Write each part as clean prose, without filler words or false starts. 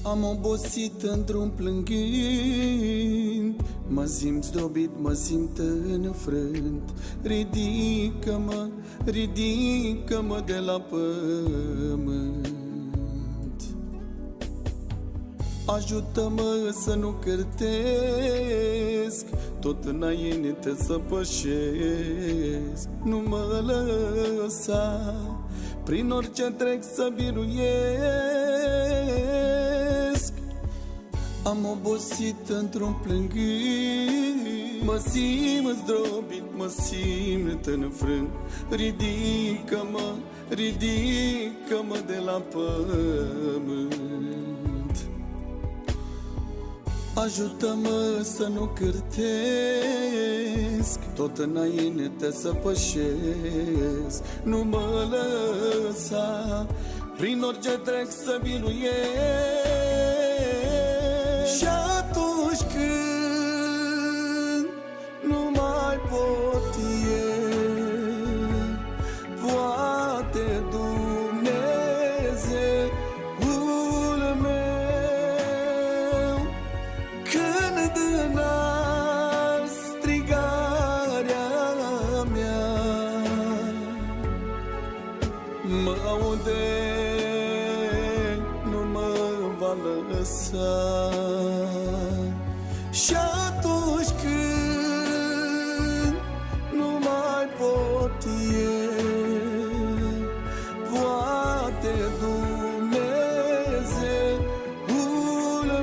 Am obosit în drum plângând, mă simt zdrobit, mă simt înfrânt. Ridică-mă, ridică-mă de la pământ. Ajută-mă să nu cârtesc, tot înainte să pășesc. Nu mă lăsa, prin orice trec să biruiesc. Am obosit într-un plângând, mă simt zdrobit, mă simt înfrânt. Ridică-mă, ridică-mă de la pământ. Ajută-mă să nu cârtesc, tot înainte să pășesc. Nu mă lăsa, prin orice trec să biruiesc. Și atunci când nu mai pot eu, poate Dumnezeul meu, când înalt strigarea mea, mă aude, nu mă va lăsa. Și atunci când nu mai pot eu, poate Dumnezeul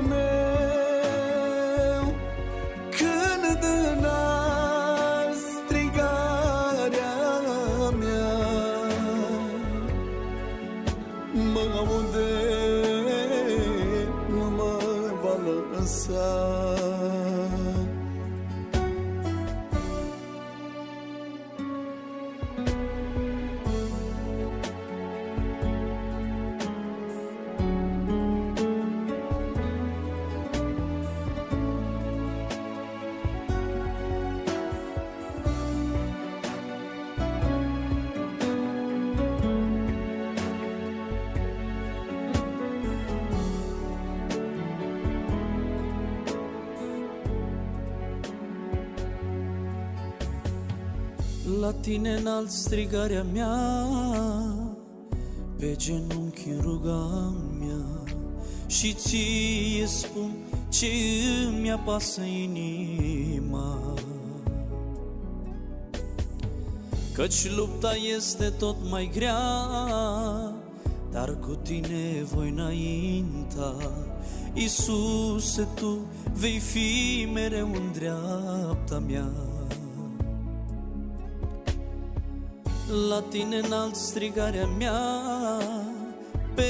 meu, când înalt strigarea mea, mă aude, nu mă va lăsa. La tine înalt strigarea mea, pe genunchi în ruga mea, și ție spun ce îmi apasă inima. Căci lupta este tot mai grea, dar cu tine voi înainta. Iisuse, Tu vei fi mereu în dreapta mea. La tine înalt strigarea mea, pe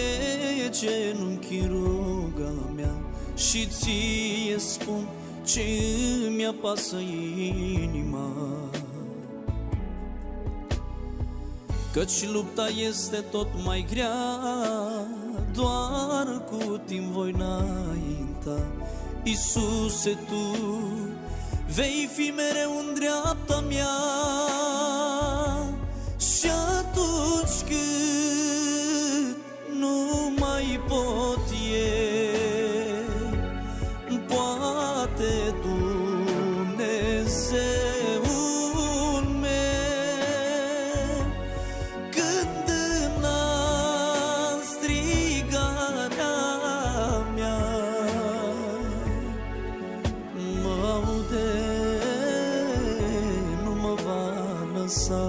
genunchi în ruga mea, și ție spun ce îmi apasă inima. Căci lupta este tot mai grea, doar cu timp voi înainta. Iisuse, Tu vei fi mereu în dreapta mea. Și atunci când nu mai pot eu, poate Dumnezeul meu, când înalt strigarea mea, mă aude, nu mă va lăsa.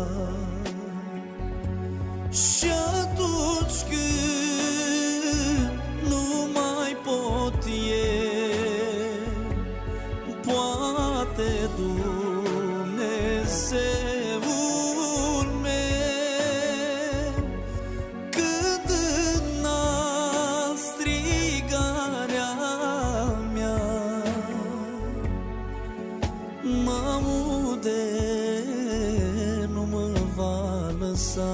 Și atunci când nu mai pot eu, poate Dumnezeul meu, când înalt strigarea mea, mă aude, nu mă va lăsa.